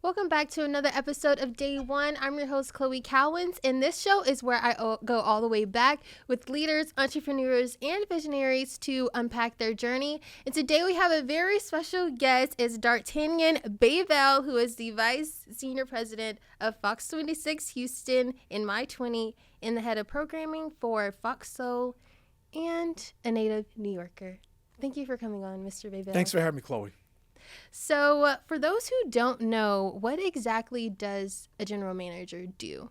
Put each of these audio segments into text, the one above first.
Welcome back to another episode of Day One. I'm your host, Chloe Cowens, and this show is where I go all the way back with leaders, entrepreneurs, and visionaries to unpack their journey. And today we have a very special guest. It's D'Artagnan Bebel, who is the Vice Senior President of Fox 26 Houston in My 20 and the head of programming for xoxo and a native New Yorker. Thank you for coming on, Mr. Bebel. Thanks for having me, Chloe. So for those who don't know, what exactly does a general manager do?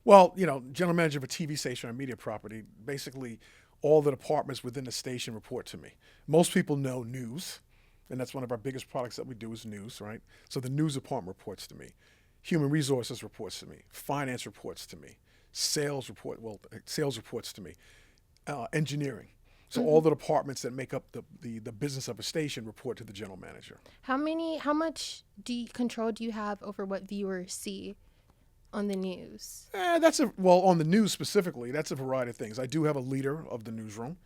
Well, general manager of a TV station or media property, basically all the departments within the station report to me. Most people know news, and that's one of our biggest products that we do is news, right? So the news department reports to me. Human resources reports to me. Finance reports to me. Sales reports to me. Engineering. So all the departments that make up the business of a station report to the general manager. How much control do you have over what viewers see on the news? On the news specifically, that's a variety of things. I do have a leader of the newsroom,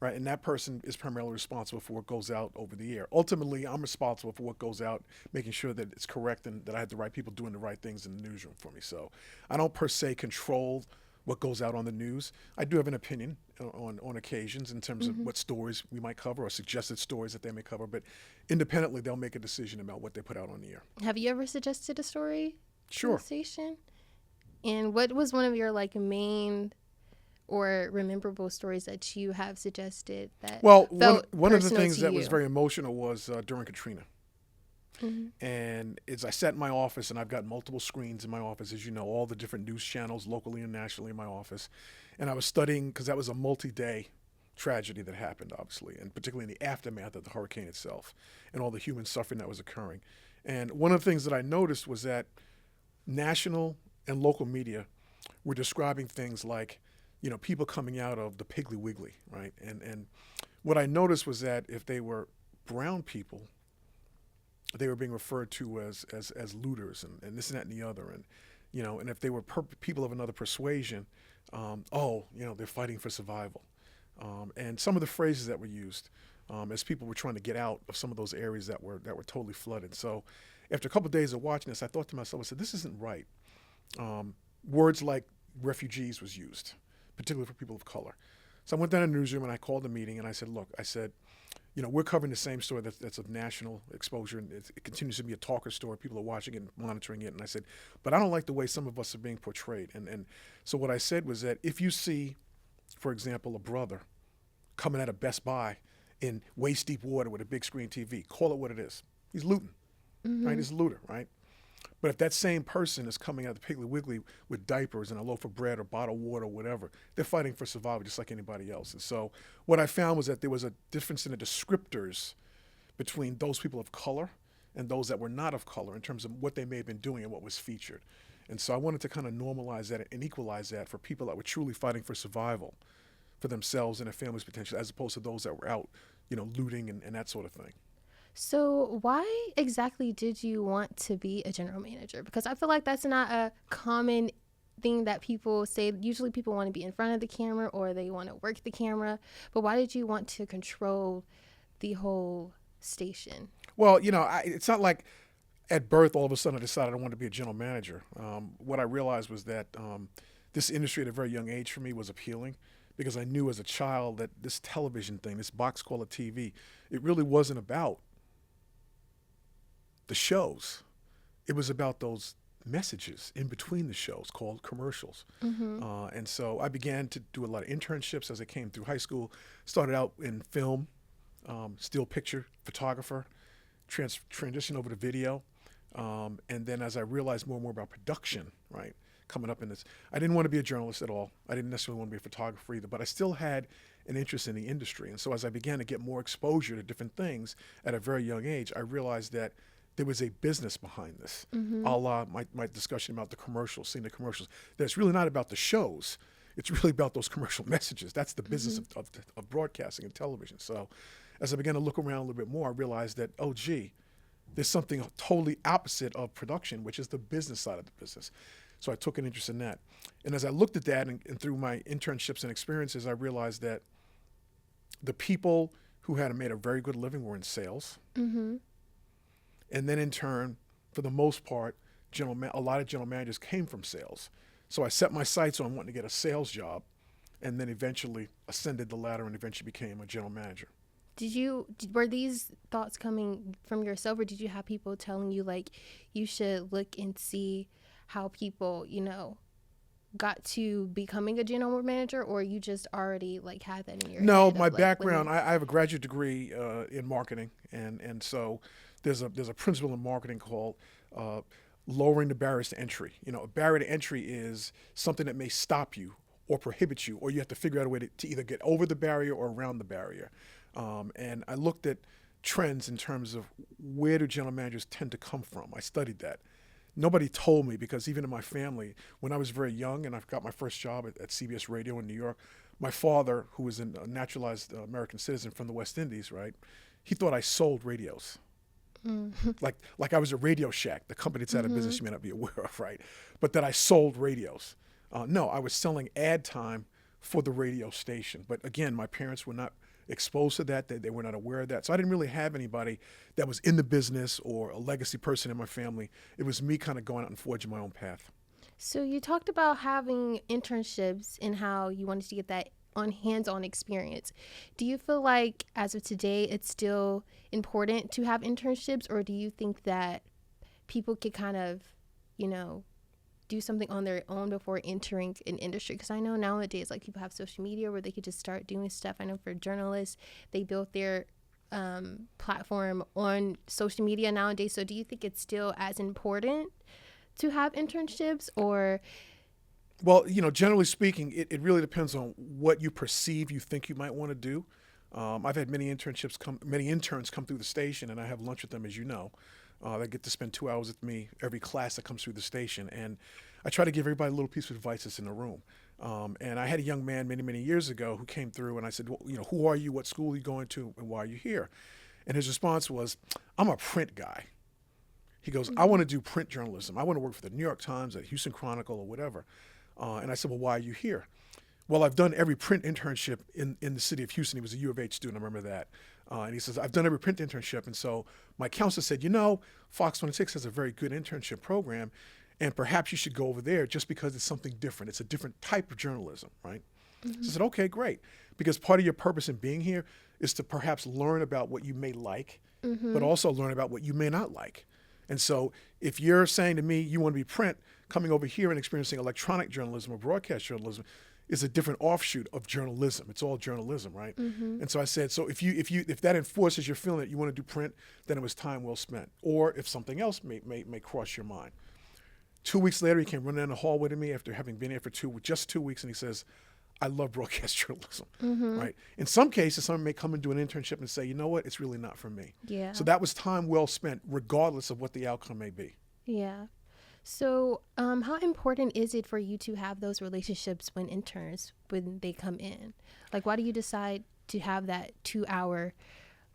right? And that person is primarily responsible for what goes out over the air. Ultimately, I'm responsible for what goes out, making sure that it's correct and that I have the right people doing the right things in the newsroom for me. So I don't per se control what goes out on the news. I do have an opinion on occasions in terms of what stories we might cover or suggested stories that they may cover, but independently they'll make a decision about what they put out on the air. Have you ever suggested a story? Sure. On the station? And what was one of your main or rememberable stories that you have suggested that one of the things to that you? was very emotional was during Katrina. And as I sat in my office, and I've got multiple screens in my office, as you know, all the different news channels locally and nationally in my office. And I was studying, because that was a multi-day tragedy that happened, obviously, and particularly in the aftermath of the hurricane itself and all the human suffering that was occurring. And one of the things that I noticed was that national and local media were describing things like, people coming out of the Piggly Wiggly, right? And what I noticed was that if they were brown people, they were being referred to as looters and this and that and the other. And if they were people of another persuasion, they're fighting for survival. And some of the phrases that were used as people were trying to get out of some of those areas that were totally flooded. So after a couple of days of watching this, I thought to myself, I said, this isn't right. Words like refugees was used, particularly for people of color. So I went down to the newsroom and I called a meeting and I said, look, we're covering the same story that's of national exposure, and it continues to be a talker story. People are watching it and monitoring it. And I said, but I don't like the way some of us are being portrayed. And so what I said was that if you see, for example, a brother coming out of Best Buy in waist-deep water with a big screen TV, call it what it is. He's looting, right? He's a looter, right? But if that same person is coming out of the Piggly Wiggly with diapers and a loaf of bread or bottled water or whatever, they're fighting for survival just like anybody else. And so what I found was that there was a difference in the descriptors between those people of color and those that were not of color in terms of what they may have been doing and what was featured. And so I wanted to kind of normalize that and equalize that for people that were truly fighting for survival for themselves and their families potentially, as opposed to those that were out, looting and that sort of thing. So why exactly did you want to be a general manager? Because I feel like that's not a common thing that people say. Usually people want to be in front of the camera or they want to work the camera. But why did you want to control the whole station? Well, it's not like at birth all of a sudden I decided I wanted to be a general manager. What I realized was that this industry at a very young age for me was appealing, because I knew as a child that this television thing, this box called a TV, it really wasn't about the shows. It was about those messages in between the shows called commercials. And so I began to do a lot of internships as I came through high school. Started out in film, still picture photographer, transitioned over to video. And then as I realized more and more about production, right, coming up in this, I didn't want to be a journalist at all. I didn't necessarily want to be a photographer either, but I still had an interest in the industry. And so as I began to get more exposure to different things at a very young age, I realized that there was a business behind this. A la my discussion about the commercials, seeing the commercials. That it's really not about the shows. It's really about those commercial messages. That's the business of broadcasting and television. So as I began to look around a little bit more, I realized that, there's something totally opposite of production, which is the business side of the business. So I took an interest in that. And as I looked at that and through my internships and experiences, I realized that the people who had made a very good living were in sales. And then in turn, for for the most part, a lot of general managers came from sales. So I set my sights on wanting to get a sales job, and then eventually ascended the ladder and eventually became a general manager. Were these thoughts coming from yourself, or did you have people telling you like you should look and see how people, got to becoming a general manager, or you just already like had that in your No, head? my background, I have a graduate degree in marketing, and so there's a principle in marketing called lowering the barriers to entry. A barrier to entry is something that may stop you or prohibit you, or you have to figure out a way to either get over the barrier or around the barrier. And I looked at trends in terms of where do general managers tend to come from. I studied that. Nobody told me, because even in my family, when I was very young and I got my first job at CBS Radio in New York, my father, who was a naturalized American citizen from the West Indies, right, he thought I sold radios. Like I was a Radio Shack, the company that's out of business you may not be aware of, right? But that I sold radios. No, I was selling ad time for the radio station. But again, my parents were not exposed to that. They were not aware of that. So I didn't really have anybody that was in the business or a legacy person in my family. It was me kind of going out and forging my own path. So you talked about having internships and how you wanted to get that hands-on experience. Do you feel like as of today it's still important to have internships, or do you think that people could kind of, do something on their own before entering an industry? Because I know nowadays, like, people have social media where they could just start doing stuff. I know for journalists, they built their platform on social media nowadays. So do you think it's still as important to have internships, or? Well, generally speaking, it really depends on what you perceive you think you might want to do. I've had many interns come through the station, and I have lunch with them, as you know. They get to spend 2 hours with me every class that comes through the station. And I try to give everybody a little piece of advice that's in the room. And I had a young man many, many years ago who came through, and I said, well, who are you? What school are you going to? And why are you here? And his response was, I'm a print guy. He goes, I want to do print journalism. I want to work for the New York Times, the Houston Chronicle, or whatever. And I said, well, why are you here? Well, I've done every print internship in the city of Houston. He was a U of H student, I remember that. And he says, I've done every print internship. And so my counselor said, Fox 26 has a very good internship program, and perhaps you should go over there just because it's something different. It's a different type of journalism, right? So I said, okay, great. Because part of your purpose in being here is to perhaps learn about what you may like, but also learn about what you may not like. And so if you're saying to me you want to be print, coming over here and experiencing electronic journalism or broadcast journalism is a different offshoot of journalism. It's all journalism, right? And so I said, so if that enforces your feeling that you want to do print, then it was time well spent. Or if something else may cross your mind. 2 weeks later, he came running down the hallway to me after having been here for just 2 weeks, and he says, I love broadcast journalism, right? In some cases, someone may come and do an internship and say, you know what, it's really not for me. Yeah. So that was time well spent, regardless of what the outcome may be. Yeah. So how important is it for you to have those relationships when they come in? Like, why do you decide to have that 2-hour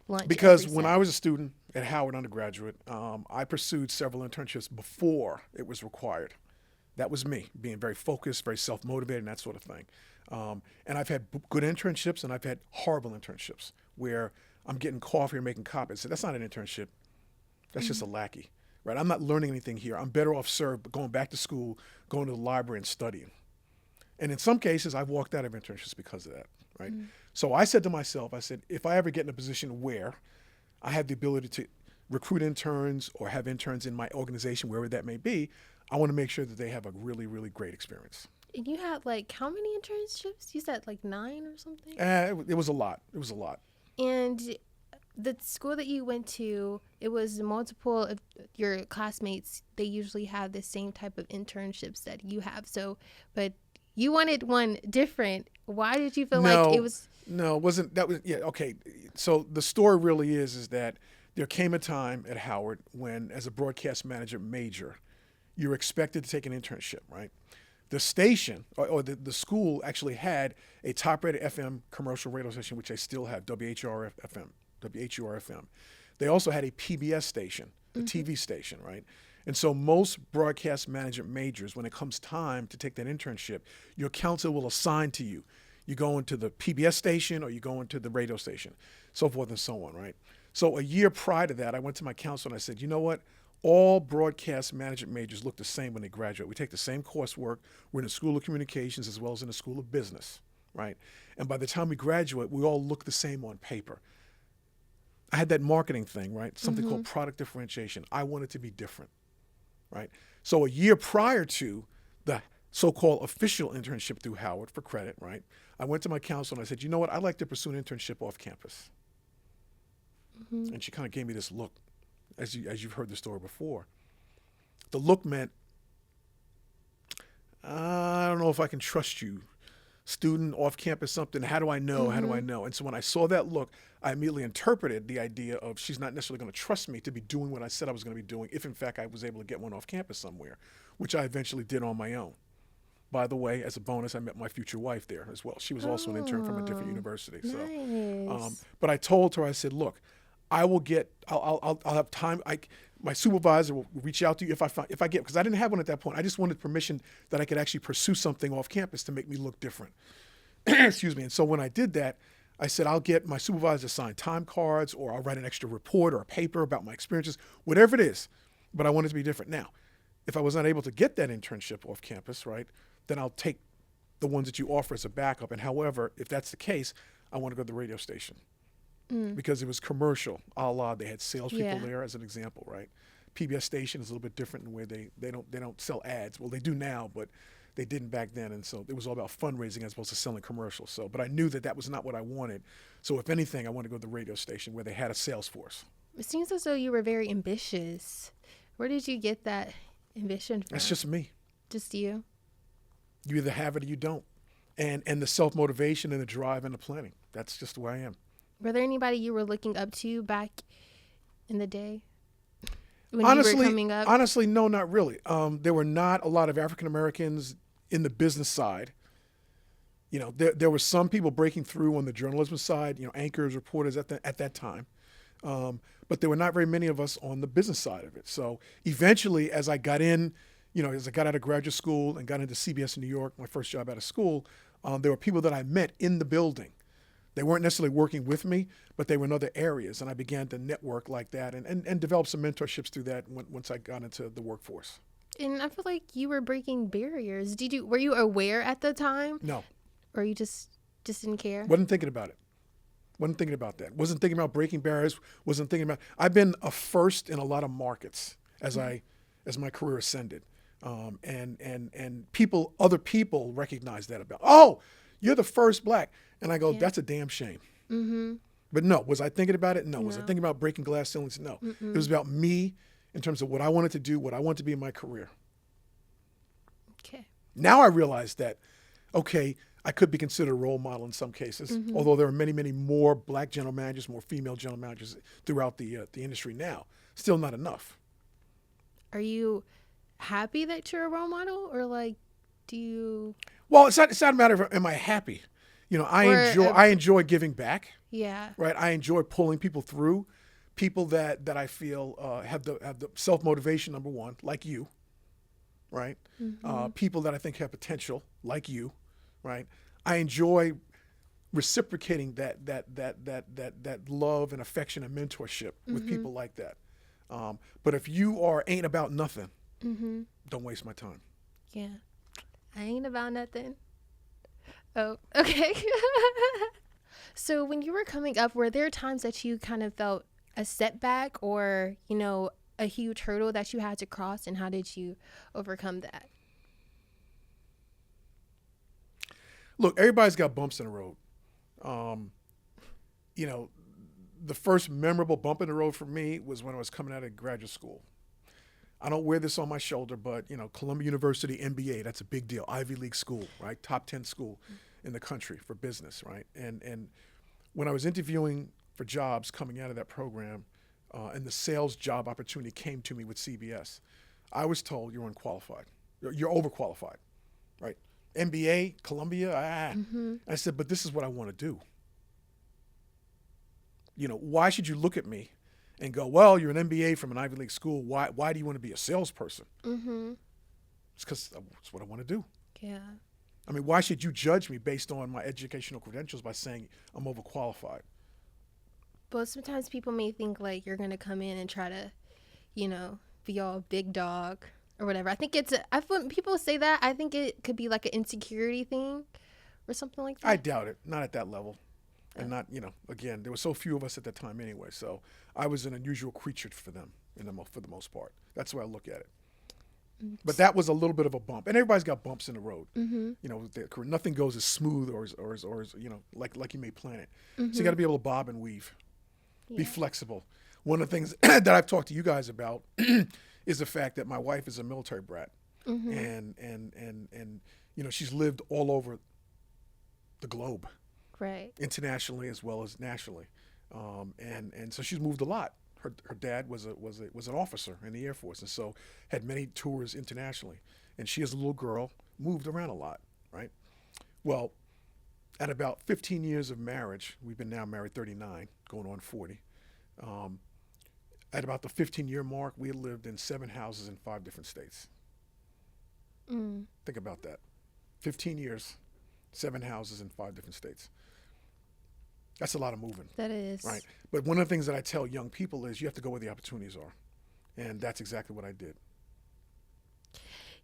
lunch? Because when I was a student at Howard undergraduate, I pursued several internships before it was required. That was me, being very focused, very self-motivated, and that sort of thing. And I've had good internships, and I've had horrible internships where I'm getting coffee or making copies. So that's not an internship. That's just a lackey, right? I'm not learning anything here. I'm better off served going back to school, going to the library and studying. And in some cases, I've walked out of internships because of that, right? So I said to myself, if I ever get in a position where I have the ability to recruit interns or have interns in my organization, wherever that may be, I want to make sure that they have a really, really great experience. And you had how many internships? You said 9 or something? It was a lot. It was a lot. And the school that you went to, it was multiple of your classmates. They usually have the same type of internships that you have. So, but you wanted one different. Why did you feel like it was? No, it wasn't. That was, yeah, okay. So the story really is that there came a time at Howard when, as a broadcast manager major, you're expected to take an internship, right? The station or the school actually had a top-rated FM commercial radio station, which they still have, WHUR-FM. They also had a PBS station, a TV station, right? And so most broadcast management majors, when it comes time to take that internship, your counselor will assign to you. You go into the PBS station or you go into the radio station, so forth and so on, right? So a year prior to that, I went to my counselor and I said, you know what? all broadcast management majors look the same when they graduate. We take the same coursework. We're in the School of Communications as well as in the School of Business, right? And by the time we graduate, we all look the same on paper. I had that marketing thing, right? Something called product differentiation. I wanted to be different, right? So a year prior to the so-called official internship through Howard for credit, right? I went to my counselor and I said, you know what? I'd like to pursue an internship off campus. And she kind of gave me this look, as you've heard the story before. The look meant, I don't know if I can trust you. Student, off campus, something. How do I know? How do I know? And so when I saw that look, I immediately interpreted the idea of she's not necessarily going to trust me to be doing what I said I was going to be doing if, in fact, I was able to get one off campus somewhere, which I eventually did on my own. By the way, as a bonus, I met my future wife there as well. She was also an intern from a different university. Nice. But I told her, I said, look, I'll have time. My supervisor will reach out to you if I get, because I didn't have one at that point. I just wanted permission that I could actually pursue something off campus to make me look different. Excuse me. And so when I did that, I said, I'll get my supervisor to sign time cards, or I'll write an extra report or a paper about my experiences, whatever it is. But I want it to be different. Now, if I was not able to get that internship off campus, right, then I'll take the ones that you offer as a backup. And however, if that's the case, I want to go to the radio station. Because it was commercial, a la they had salespeople there as an example, right? PBS station is a little bit different in where they don't sell ads. Well, they do now, but they didn't back then, and so it was all about fundraising as opposed to selling commercials. So, but I knew that was not what I wanted. So, if anything, I wanted to go to the radio station where they had a sales force. It seems as though you were very ambitious. Where did you get that ambition from? That's just me. Just you? You either have it or you don't, and the self motivation and the drive and the planning. That's just the way I am. Were there anybody you were looking up to back in the day when honestly, you were coming up? Honestly, no, not really. There were not a lot of African Americans in the business side. You know, there were some people breaking through on the journalism side, you know, anchors, reporters at that time. But there were not very many of us on the business side of it. So eventually, as I got in, you know, as I got out of graduate school and got into CBS in New York, my first job out of school, there were people that I met in the building. They weren't necessarily working with me, but they were in other areas. And I began to network like that and develop some mentorships through that once I got into the workforce. And I feel like you were breaking barriers. Were you aware at the time? No. Or you just didn't care? Wasn't thinking about it. Wasn't thinking about that. Wasn't thinking about breaking barriers. Wasn't thinking about, I've been a first in a lot of markets as my career ascended. And other people recognize that about, oh, you're the first black. And I go, that's a damn shame. But no, was I thinking about it? No. Was I thinking about breaking glass ceilings? No. It was about me in terms of what I wanted to do, what I wanted to be in my career. Okay. Now I realize that, okay, I could be considered a role model in some cases, although there are many, many more black general managers, more female general managers throughout the industry now. Still not enough. Are you happy that you're a role model, or like, do you? Well, it's not a matter of am I happy. You know, I enjoy giving back. Yeah. Right. I enjoy pulling people through, people that I feel have the self motivation, number one, like you. Right. People that I think have potential, like you. Right. I enjoy reciprocating that love and affection and mentorship with people like that. But if you ain't about nothing, don't waste my time. Yeah. I ain't about nothing. Oh, okay. So when you were coming up, were there times that you kind of felt a setback or, you know, a huge hurdle that you had to cross, and how did you overcome that? Look, everybody's got bumps in the road. You know, the first memorable bump in the road for me was when I was coming out of graduate school. I don't wear this on my shoulder, but, you know, Columbia University MBA, that's a big deal. Ivy League school, right? Top 10 school in the country for business, right? And when I was interviewing for jobs coming out of that program, and the sales job opportunity came to me with CBS, I was told you're unqualified. You're overqualified, right? MBA, Columbia, I said, but this is what I want to do. You know, why should you look at me and go, well, you're an MBA from an Ivy League school. Why do you want to be a salesperson? It's because that's what I want to do. Yeah. I mean, why should you judge me based on my educational credentials by saying I'm overqualified? But sometimes people may think like you're going to come in and try to, you know, be all big dog or whatever. I think when people say that, I think it could be like an insecurity thing or something like that. I doubt it. Not at that level. And not, again, there were so few of us at that time anyway. So I was an unusual creature for them for the most part. That's the way I look at it. But that was a little bit of a bump. And everybody's got bumps in the road. Nothing goes as smooth or as like you may plan it. So you got to be able to bob and weave. Yeah. Be flexible. One of the things that I've talked to you guys about is the fact that my wife is a military brat. And she's lived all over the globe. Right. Internationally as well as nationally. And so she's moved a lot. Her dad was an officer in the Air Force, and so had many tours internationally. And she, as a little girl, moved around a lot, right? Well, at about 15 years of marriage, we've been now married 39, going on 40. At about the 15-year mark, we had lived in 7 houses in 5 different states. Think about that. 15 years, 7 houses in 5 different states. That's a lot of moving. That is. Right. But one of the things that I tell young people is you have to go where the opportunities are. And that's exactly what I did.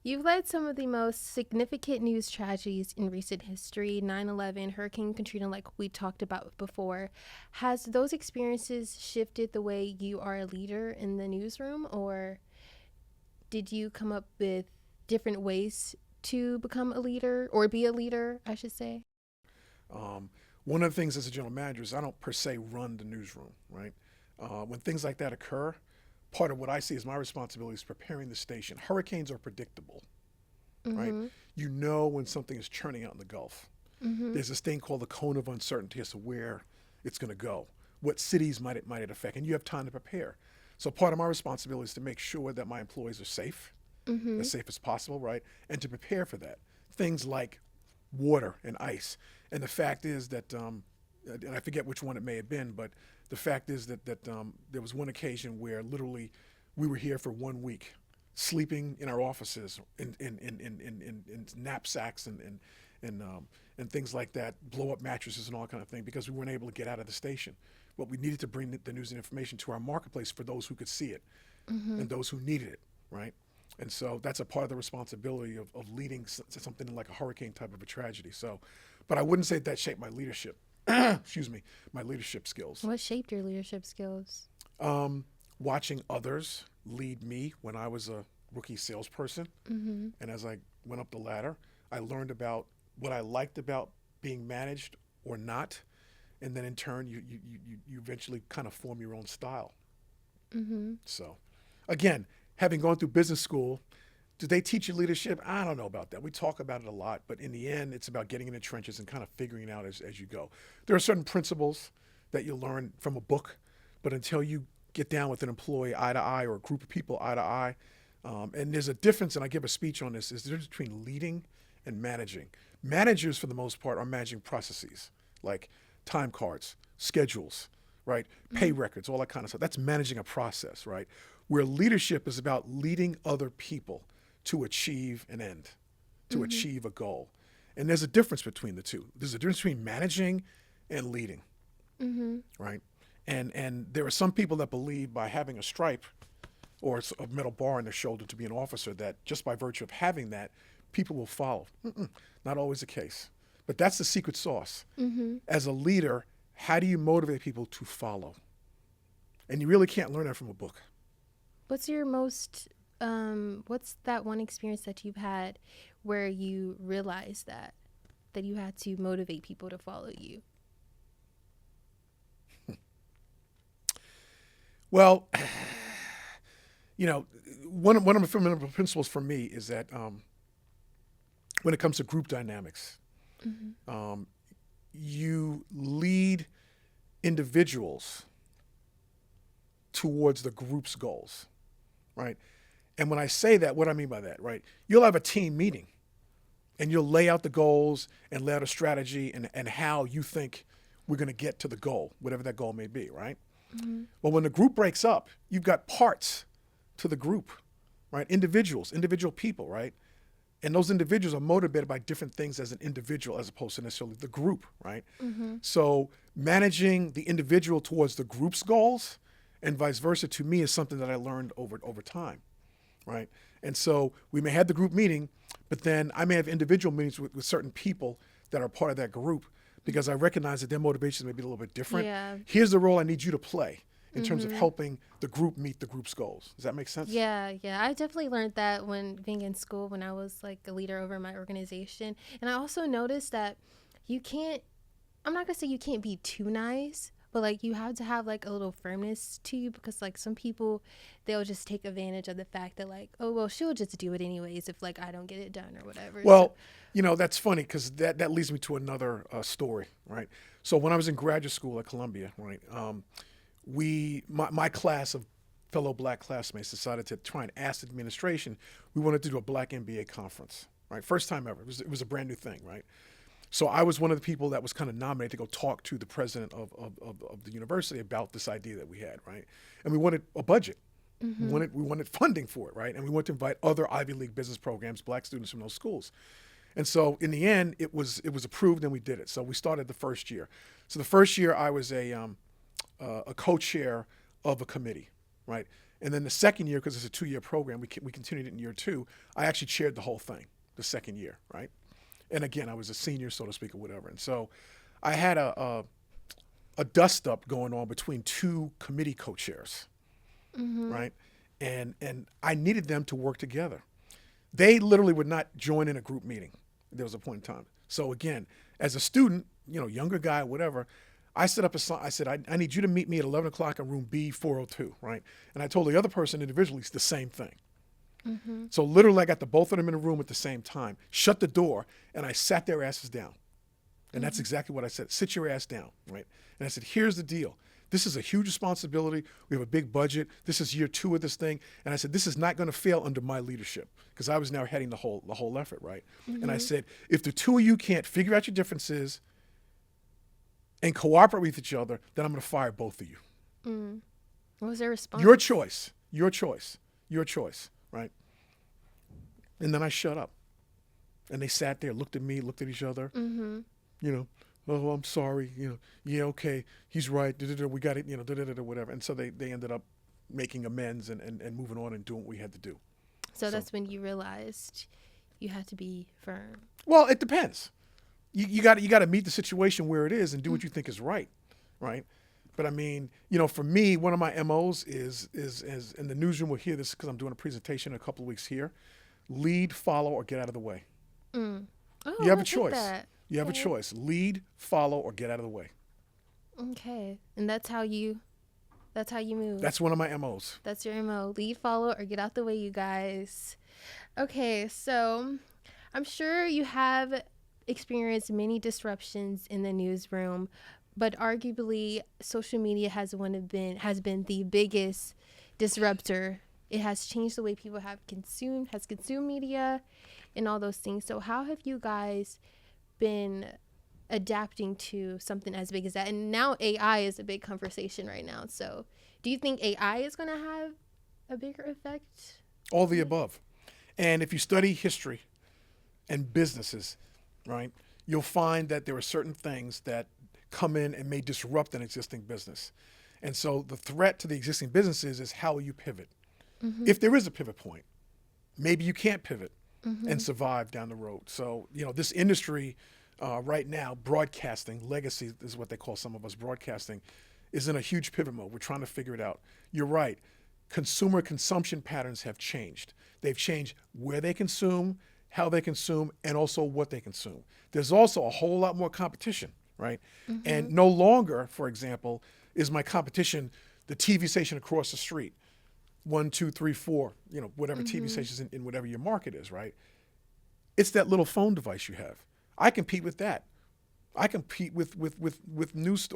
You've led some of the most significant news tragedies in recent history, 9/11, Hurricane Katrina, like we talked about before. Has those experiences shifted the way you are a leader in the newsroom, or did you come up with different ways to become a leader, or be a leader, I should say? One of the things as a general manager is I don't per se run the newsroom, right? When things like that occur, part of what I see as my responsibility is preparing the station. Hurricanes are predictable, right? You know when something is churning out in the Gulf. There's this thing called the cone of uncertainty as to where it's going to go. What cities might it affect? And you have time to prepare. So part of my responsibility is to make sure that my employees are safe, as safe as possible, right? And to prepare for that. Things like water and ice. And the fact is that, and I forget which one it may have been, but the fact is that there was one occasion where literally we were here for 1 week, sleeping in our offices in knapsacks and things like that, blow up mattresses and all that kind of thing, because we weren't able to get out of the station. But we needed to bring the news and information to our marketplace for those who could see it and those who needed it, right? And so that's a part of the responsibility of leading something like a hurricane type of a tragedy. So, but I wouldn't say that shaped my leadership. Excuse me, my leadership skills. What shaped your leadership skills? Watching others lead me when I was a rookie salesperson. And as I went up the ladder, I learned about what I liked about being managed or not. And then in turn, you eventually kind of form your own style. So, again, having gone through business school, do they teach you leadership? I don't know about that. We talk about it a lot, but in the end, it's about getting in the trenches and kind of figuring it out as you go. There are certain principles that you learn from a book, but until you get down with an employee eye to eye or a group of people eye to eye, and there's a difference, and I give a speech on this, is the difference between leading and managing. Managers, for the most part, are managing processes like time cards, schedules, right? Pay records, all that kind of stuff. That's managing a process, right? Where leadership is about leading other people to achieve an end, to achieve a goal. And there's a difference between the two. There's a difference between managing and leading, right? And there are some people that believe by having a stripe or a metal bar on their shoulder to be an officer, that just by virtue of having that, people will follow. Not always the case. But that's the secret sauce. As a leader, how do you motivate people to follow? And you really can't learn that from a book. What's that one experience that you've had where you realized that you had to motivate people to follow you? Well, one of the fundamental principles for me is that when it comes to group dynamics, you lead individuals towards the group's goals, right? And when I say that, what I mean by that, right? You'll have a team meeting and you'll lay out the goals and lay out a strategy and how you think we're going to get to the goal, whatever that goal may be, right? Well, when the group breaks up, you've got parts to the group, right? Individual people, right? And those individuals are motivated by different things as an individual as opposed to necessarily the group, right? So managing the individual towards the group's goals and vice versa, to me, is something that I learned over time. right? And so we may have the group meeting, but then I may have individual meetings with certain people that are part of that group because I recognize that their motivations may be a little bit different. Yeah. Here's the role I need you to play in terms of helping the group meet the group's goals. Does that make sense? Yeah, yeah. I definitely learned that when being in school, when I was like a leader over my organization. And I also noticed that you can't, I'm not gonna say you can't be too nice, but like you have to have like a little firmness to you because like some people, they'll just take advantage of the fact that like, oh, well, she'll just do it anyways if like I don't get it done or whatever. Well, you know, that's funny because that leads me to another story, right? So when I was in graduate school at Columbia, right, my class of fellow black classmates decided to try and ask the administration, we wanted to do a black MBA conference, right? First time ever. It was a brand new thing, right? So I was one of the people that was kind of nominated to go talk to the president of the university about this idea that we had, right? And we wanted a budget. We wanted funding for it, right? And we wanted to invite other Ivy League business programs, black students from those schools. And so in the end, it was approved and we did it. So we started the first year. So the first year I was a co-chair of a committee, right? And then the second year, because it's a 2-year program, we continued it in year 2. I actually chaired the whole thing the second year, right? And again, I was a senior, so to speak, or whatever. And so I had a dust up going on between 2 committee co-chairs, right? And I needed them to work together. They literally would not join in a group meeting. There was a point in time. So again, as a student, you know, younger guy, whatever, I set up I said, I need you to meet me at 11 o'clock in room B402, right? And I told the other person individually the same thing. So literally I got the both of them in a room at the same time, shut the door, and I sat their asses down. And that's exactly what I said. Sit your ass down, right? And I said, here's the deal. This is a huge responsibility. We have a big budget. This is year 2 of this thing. And I said, this is not going to fail under my leadership because I was now heading the whole effort, right? And I said, if the 2 of you can't figure out your differences and cooperate with each other, then I'm going to fire both of you. What was their response? Your choice. Your choice. Your choice, right? And then I shut up. And they sat there, looked at me, looked at each other. You know, oh, I'm sorry. You know, yeah, okay, he's right. We got it. You know, whatever. And so they ended up making amends and moving on and doing what we had to do. So that's when you realized you had to be firm. Well, it depends. You got to meet the situation where it is and do what you think is right, right? But I mean, you know, for me, one of my MOs is in the newsroom. We'll hear this because I'm doing a presentation in a couple of weeks here. Lead, follow, or get out of the way. Oh, You have I a choice. like that. You have a choice. Lead, follow, or get out of the way. Okay, and that's how you move. That's one of my MOs. That's your MO. Lead, follow, or get out the way, you guys. Okay, so I'm sure you have experienced many disruptions in the newsroom, but arguably social media has been the biggest disruptor. It has changed the way people has consumed media and all those things. So how have you guys been adapting to something as big as that? And now AI is a big conversation right now. So do you think AI is going to have a bigger effect? All the above. And if you study history and businesses, right, you'll find that there are certain things that come in and may disrupt an existing business. And so the threat to the existing businesses is how you pivot. If there is a pivot point, maybe you can't pivot and survive down the road. So, you know, this industry right now, broadcasting, legacy is what they call some of us, broadcasting, is in a huge pivot mode. We're trying to figure it out. You're right. Consumer consumption patterns have changed. They've changed where they consume, how they consume, and also what they consume. There's also a whole lot more competition, right? And no longer, for example, is my competition the TV station across the street. 1, 2, 3, 4, you know, whatever TV stations in whatever your market is, right? It's that little phone device you have. I compete with that. I compete with news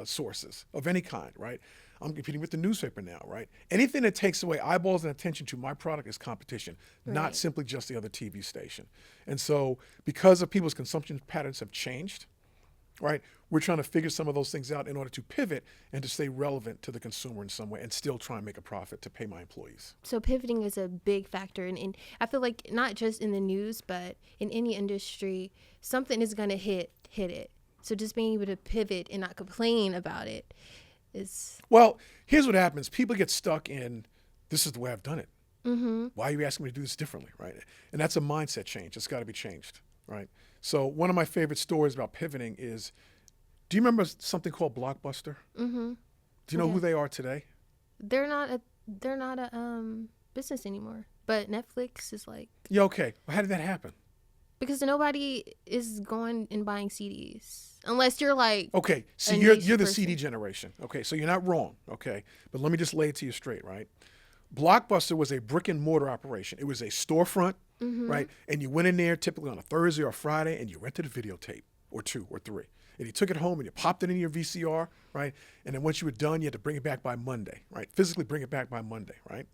sources of any kind, right? I'm competing with the newspaper now, right? Anything that takes away eyeballs and attention to my product is competition, not simply just the other TV station. And so because of people's consumption patterns have changed, right, we're trying to figure some of those things out in order to pivot and to stay relevant to the consumer in some way and still try and make a profit to pay my employees. So pivoting is a big factor. And I feel like not just in the news, but in any industry, something is going to hit it. So just being able to pivot and not complain about it is... Well, here's what happens. People get stuck in, this is the way I've done it. Why are you asking me to do this differently, right? And that's a mindset change. It's got to be changed, right? So one of my favorite stories about pivoting is, do you remember something called Blockbuster? Do you know who they are today? They're not a business anymore. But Netflix is like... Yeah, okay. Well, how did that happen? Because nobody is going and buying CDs. Unless you're like... Okay, so you're the CD generation. Okay, so you're not wrong, okay? But let me just lay it to you straight, right? Blockbuster was a brick and mortar operation. It was a storefront, right? And you went in there typically on a Thursday or Friday and you rented a videotape or 2 or 3. And you took it home and you popped it in your VCR, right? And then once you were done, you had to bring it back by Monday, right? Physically bring it back by Monday, right?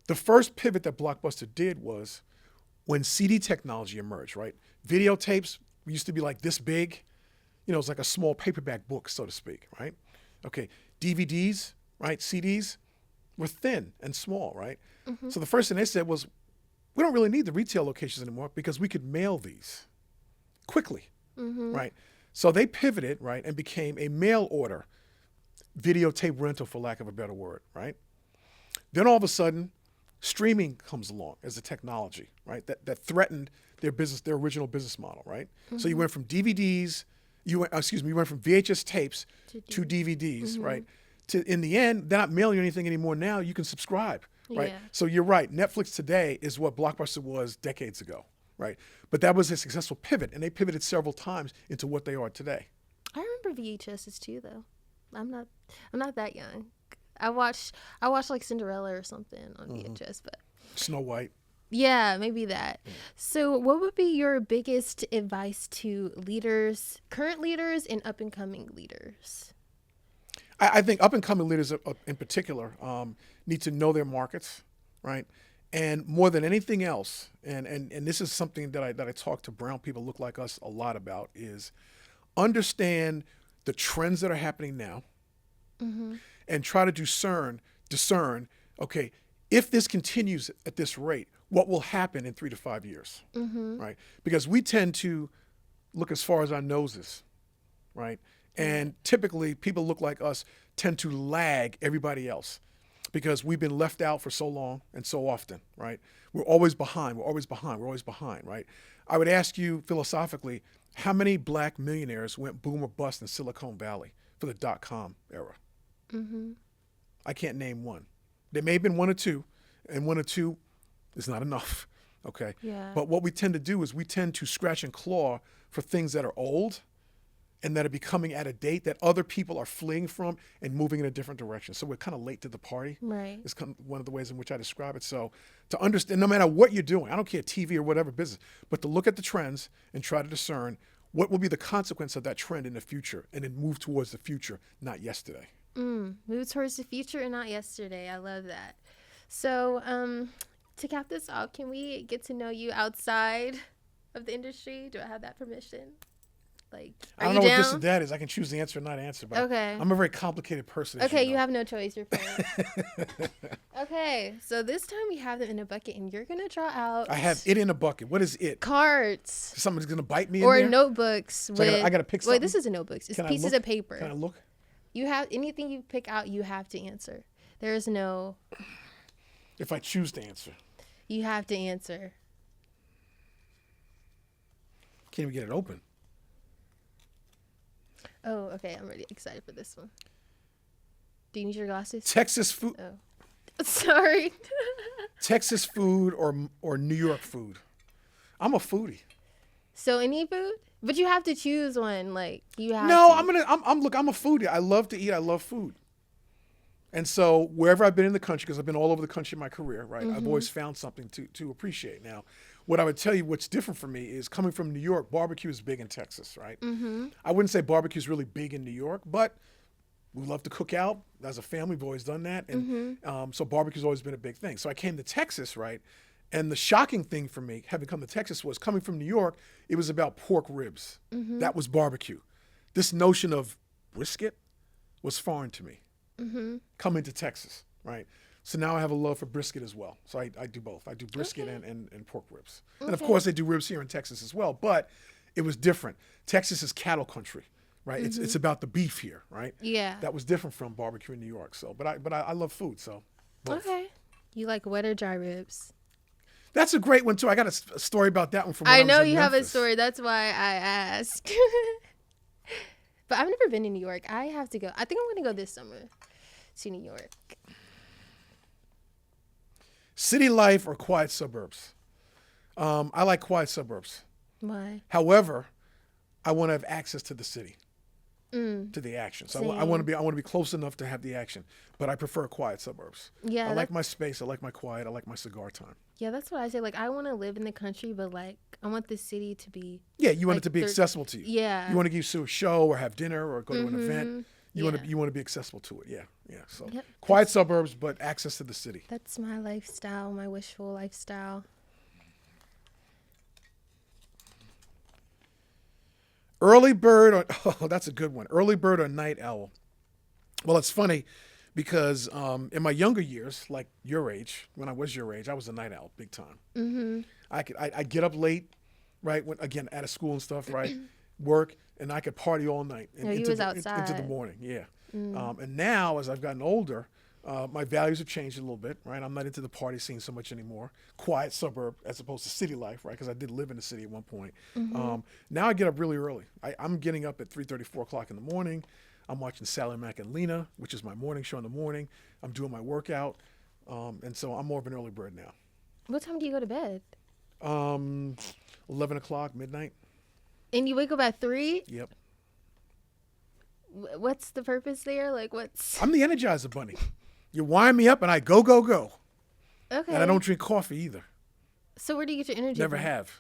The first pivot that Blockbuster did was when CD technology emerged, right? Videotapes used to be like this big. You know, it's like a small paperback book, so to speak, right? Okay, DVDs, right? CDs were thin and small, right? So the first thing they said was, we don't really need the retail locations anymore because we could mail these quickly, right? So they pivoted, right, and became a mail order videotape rental, for lack of a better word, right? Then all of a sudden, streaming comes along as a technology, right? That threatened their original business model, right? So you went from DVDs, you went from VHS tapes to DVDs, right? In the end, they're not mailing you anything anymore now. You can subscribe, right? Yeah. So you're right. Netflix today is what Blockbuster was decades ago, right? But that was a successful pivot, and they pivoted several times into what they are today. I remember VHSs too, though. I'm not that young. I watched like Cinderella or something on VHS, but Snow White. Yeah, maybe that. So what would be your biggest advice to leaders, current leaders and up and coming leaders? I think up and coming leaders in particular need to know their markets, right? And more than anything else, and this is something that I talk to brown people look like us a lot about, is understand the trends that are happening now, and try to discern, okay, if this continues at this rate, what will happen in 3 to 5 years, right? Because we tend to look as far as our noses, right? And typically people look like us tend to lag everybody else because we've been left out for so long and so often, right? We're always behind, right? I would ask you philosophically, how many black millionaires went boom or bust in Silicon Valley for the .com era? I can't name one. There may have been 1 or 2, and 1 or 2 is not enough, okay? Yeah. But what we tend to do is we tend to scratch and claw for things that are old and that are becoming out of date, that other people are fleeing from and moving in a different direction. So we're kind of late to the party. Right. It's kind of one of the ways in which I describe it. So to understand, no matter what you're doing, I don't care, TV or whatever business, but to look at the trends and try to discern what will be the consequence of that trend in the future, and then move towards the future, not yesterday. Move towards the future and not yesterday. I love that. So to cap this off, can we get to know you outside of the industry? Do I have that permission? Like, I don't know what this and that is. I can choose the answer or not answer, but okay. I'm a very complicated person. Okay, you have no choice. You're fine. Okay, so this time we have them in a bucket, and you're gonna draw out. I have it in a bucket. What is it? Cards. Somebody's gonna bite me or in there? notebooks. So I gotta pick something. Wait, this isn't notebooks. It's pieces of paper. Can I look? You have anything you pick out, you have to answer. There is no. If I choose to answer. You have to answer. Can't even get it open. Oh, okay. I'm really excited for this one. Do you need your glasses? Texas food. Oh, sorry. Texas food or New York food. I'm a foodie. So any food, but you have to choose one. Like you have. No, to. I'm a foodie. I love to eat. I love food. And so wherever I've been in the country, because I've been all over the country in my career, right? I've always found something to appreciate. Now, what I would tell you, what's different for me is coming from New York, barbecue is big in Texas, right? I wouldn't say barbecue is really big in New York, but we love to cook out. As a family, we've always done that. And so barbecue's always been a big thing. So I came to Texas, right? And the shocking thing for me, having come to Texas, was coming from New York, it was about pork ribs. That was barbecue. This notion of brisket was foreign to me. Coming to Texas, right? So now I have a love for brisket as well. So I do both. I do brisket and pork ribs. And of course, they do ribs here in Texas as well, but it was different. Texas is cattle country, right? It's about the beef here, right? Yeah. That was different from barbecue in New York. So, but I love food, so both. Okay. You like wet or dry ribs? That's a great one too. I got a story about that one from when I know was in you have a Memphis. story. That's why I asked. But I've never been to New York. I have to go. I think I'm going to go this summer to New York. City life or quiet suburbs? I like quiet suburbs. Why? However, I want to have access to the city, to the action. So I want to be close enough to have the action. But I prefer quiet suburbs. Yeah, I like my space. I like my quiet. I like my cigar time. Yeah, that's what I say. Like, I want to live in the country, but like, I want the city to be. Yeah, you want like, it to be accessible to you. Yeah. You want to go to a show or have dinner or go to an event. You Yeah. want to be accessible to it. Yeah. So Yep. quiet suburbs, but access to the city. That's my lifestyle, my wishful lifestyle. Early bird or that's a good one. Early bird or night owl? Well, it's funny because in my younger years, like your age, when I was your age, I was a night owl, big time. Mm-hmm. I'd get up late, right? When, again, out of school and stuff, right? Work, and I could party all night No, you was outside. into the morning. Yeah. And now, as I've gotten older, my values have changed a little bit, right? I'm not into the party scene so much anymore. Quiet suburb as opposed to city life, right? Because I did live in the city at one point. Now I get up really early. I'm getting up at 3:30, 4 o'clock in the morning. I'm watching Sally Mack and Lena, which is my morning show in the morning. I'm doing my workout. And so I'm more of an early bird now. What time do you go to bed? 11 o'clock, midnight. And you wake up at 3? Yep. What's the purpose there? Like, what's... I'm the Energizer Bunny. You wind me up and I go. Okay. And I don't drink coffee either. So where do you get your energy Never from? have.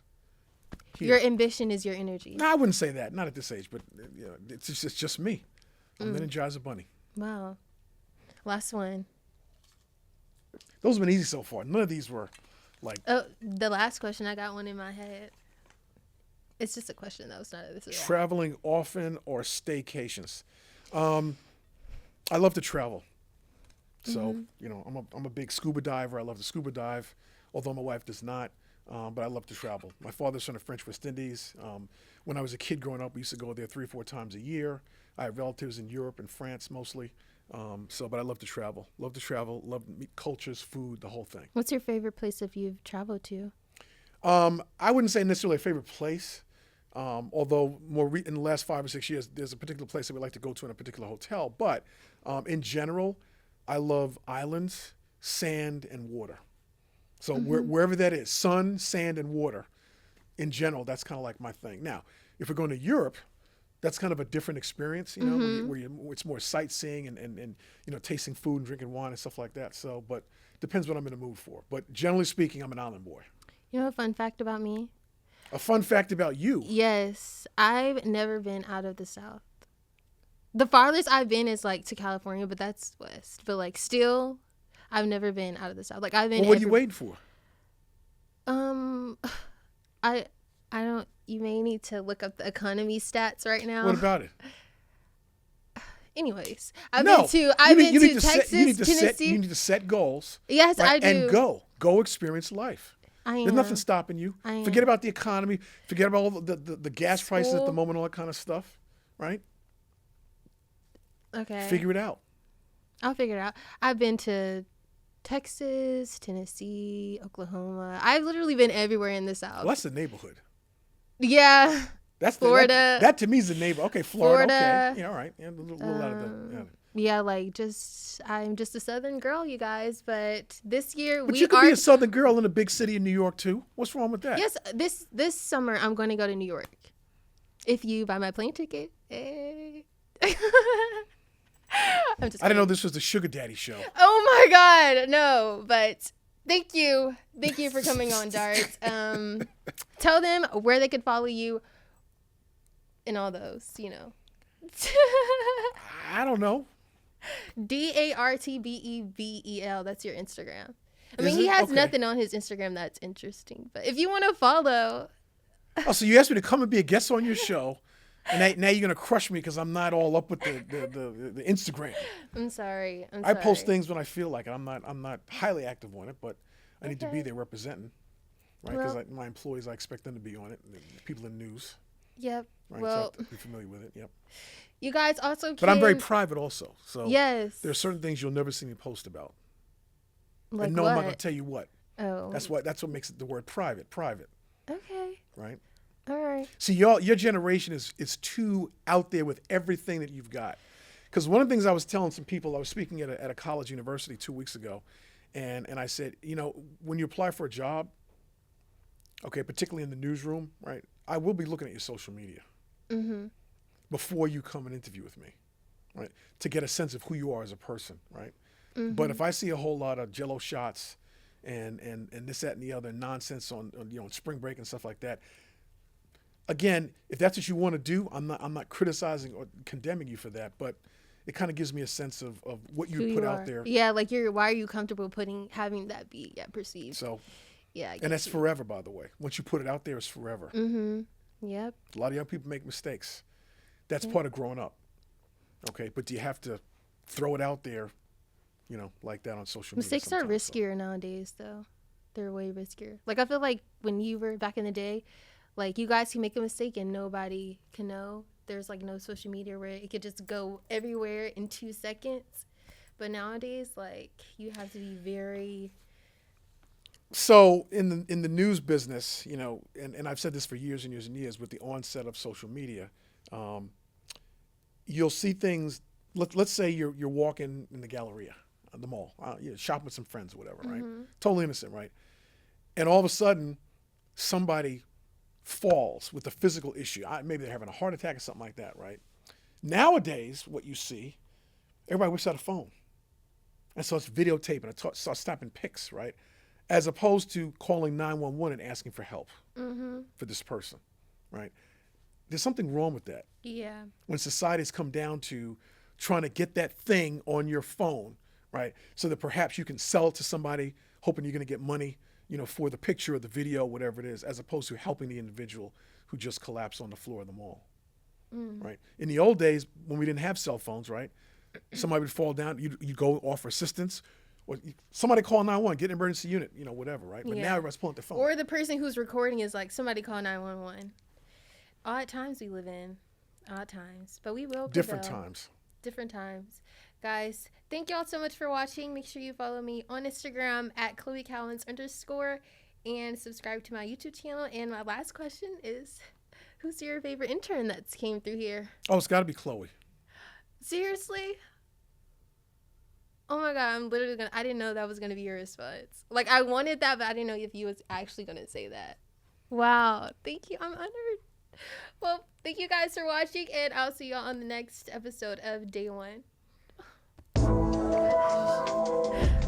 Here. Your ambition is your energy. No, I wouldn't say that. Not at this age, but it's just me. I'm the Energizer Bunny. Wow. Last one. Those have been easy so far. None of these were like... Oh, the last question, I got one in my head. It's just a question, though. It's not... This is Traveling often or staycations? I love to travel. So, I'm a big scuba diver. I love to scuba dive, although my wife does not. But I love to travel. My father's from the French West Indies. When I was a kid growing up, we used to go there 3 or 4 times a year. I have relatives in Europe and France mostly. But I love to travel. Love to meet cultures, food, the whole thing. What's your favorite place if you've traveled to? I wouldn't say necessarily a favorite place. Although in the last 5 or 6 years, there's a particular place that we like to go to in a particular hotel. But in general, I love islands, sand, and water. So wherever that is, sun, sand, and water, in general, that's kind of like my thing. Now, if we're going to Europe, that's kind of a different experience, where it's more sightseeing and tasting food and drinking wine and stuff like that. So, but depends what I'm in the mood for. But generally speaking, I'm an island boy. You know a fun fact about me? A fun fact about you? Yes. I've never been out of the South. The farthest I've been is like to California, but that's west. But like still, I've never been out of the South. Like I've been. Well, what are you waiting for? I don't. You may need to look up the economy stats right now. What about it? Anyways, I've been to Texas, Tennessee. You need to set goals. Yes, right? I do. And go experience life. There's nothing stopping you. Forget about the economy. Forget about all the gas prices at the moment, all that kind of stuff. Right? Okay. Figure it out. I'll figure it out. I've been to Texas, Tennessee, Oklahoma. I've literally been everywhere in the South. Well, that's the neighborhood. Yeah. That's Florida. That to me is the neighbor. Okay, Florida. Okay. Yeah, all right. Yeah, a little out of the. Yeah, like I'm just a Southern girl, you guys. But this year But you could be a Southern girl in a big city in New York too. What's wrong with that? Yes, this summer I'm going to go to New York. If you buy my plane ticket. I'm just I didn't know this was the Sugar Daddy show. Oh my God, no! But thank you for coming on, Dart. Tell them where they could follow you, and all those, I don't know. DARTBEBEL. That's your Instagram. I mean, he has nothing on his Instagram that's interesting, but if you want to follow. Oh, so you asked me to come and be a guest on your show. And now you're gonna crush me because I'm not all up with the Instagram. I'm sorry. I post things when I feel like it. I'm not highly active on it, but I need to be there representing, right? Because my employees, I expect them to be on it. The people in news. Yep. Right. Well, so I have to be familiar with it. Yep. You guys also. But I'm very private also. So yes, there are certain things you'll never see me post about. Like and no, what? I'm not going to tell you what. Oh. That's what makes it the word private. Okay. Right? All right. See, your generation is too out there with everything that you've got. Because one of the things I was telling some people, I was speaking at a college university 2 weeks ago, and I said, when you apply for a job, okay, particularly in the newsroom, right, I will be looking at your social media before you come and interview with me, right, to get a sense of who you are as a person, right? But if I see a whole lot of Jello shots and this, that, and the other nonsense on spring break and stuff like that, again, if that's what you want to do, I'm not criticizing or condemning you for that, but it kind of gives me a sense of what you put out there. Yeah, like why are you comfortable having that be perceived? So, yeah, and that's forever, by the way. Once you put it out there, it's forever. Yep. A lot of young people make mistakes. That's part of growing up. Okay, but do you have to throw it out there, like that on social media? Mistakes are riskier nowadays, though. They're way riskier. Like, I feel like when you were back in the day, like, you guys can make a mistake and nobody can know. There's, like, no social media where it could just go everywhere in 2 seconds. But nowadays, like, you have to be very... So in the news business, and I've said this for years and years and years, with the onset of social media, you'll see things. Let's say you're walking in the Galleria, the mall, shopping with some friends or whatever, right? Totally innocent, right? And all of a sudden, somebody falls with a physical issue. Maybe they're having a heart attack or something like that, right? Nowadays, what you see, everybody whips out a phone. And so it's videotaping, it starts snapping pics, right? As opposed to calling 911 and asking for help for this person, right? There's something wrong with that. Yeah. When society's come down to trying to get that thing on your phone, right? So that perhaps you can sell it to somebody, hoping you're going to get money, for the picture or the video, whatever it is, as opposed to helping the individual who just collapsed on the floor of the mall, right? In the old days, when we didn't have cell phones, right? Somebody would fall down, you'd go offer assistance, or somebody call 911, get an emergency unit, whatever, right? But now everybody's pulling out their phone. Or the person who's recording is like, somebody call 911. Odd times we live in. Odd times. But we will prevail. Different times. Different times. Guys, thank y'all so much for watching. Make sure you follow me on Instagram at @ChloeCallens_ and subscribe to my YouTube channel. And my last question is, who's your favorite intern that's came through here? Oh, it's got to be Chloe. Seriously? Oh my God, I'm literally I didn't know that was gonna be your response. Like, I wanted that, but I didn't know if you was actually gonna say that. Wow, thank you. I'm honored. Well, thank you guys for watching, and I'll see y'all on the next episode of Day 1.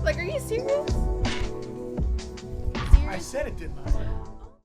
Like, are you serious? I said it, didn't I?